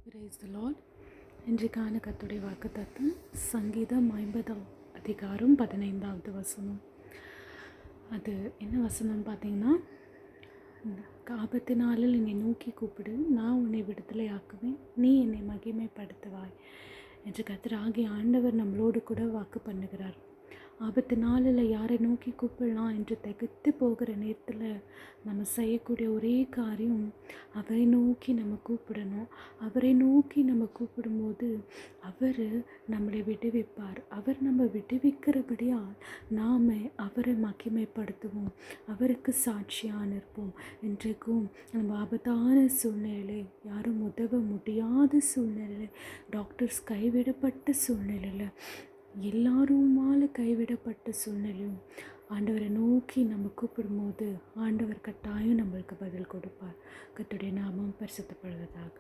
Praise the Lord. இன்றைக்கான கர்த்தருடைய வாக்குத்தத்தம் சங்கீதம் 50ஆம் அதிகாரம் 15வது வசனம். அது என்ன வசனம் பார்த்தீங்கன்னா, ஆபத்து நாளில் என்னை நோக்கி கூப்பிடு, நான் உன்னை விடுதலை ஆக்குவேன், நீ என்னை மகிமைப்படுத்துவாய் என்று கர்த்தராகிய ஆண்டவர் நம்மளோடு கூட வாக்கு பண்ணுகிறார். ஆபத்து நாளில் யாரை நோக்கி கூப்பிடலாம் என்று திகைத்து போகிற நேரத்தில் நம்ம செய்யக்கூடிய ஒரே காரியம் அவரை நோக்கி நம்ம கூப்பிடணும். அவரை நோக்கி நம்ம கூப்பிடும்போது அவர் நம்மளை விடுவிப்பார். அவர் நம்ம விடுவிக்கிறபடியால் நாம் அவரை மகிமைப்படுத்துவோம், அவருக்கு சாட்சியாக இருப்போம். இன்றைக்கும் நம்ம ஆபத்தான சூழ்நிலையில், யாரும் உதவ முடியாத சூழ்நிலையில், டாக்டர்ஸ் கைவிடப்பட்ட சூழ்நிலையில், எல்லாருமால கைவிடப்பட்ட சூழ்நிலையும் ஆண்டவரை நோக்கி நம்ம கூப்பிடும்போது ஆண்டவர் கட்டாயம் நம்மளுக்கு பதில் கொடுப்பார். கர்த்தருடைய நாமம் பரிசுத்தப்படுவதாக.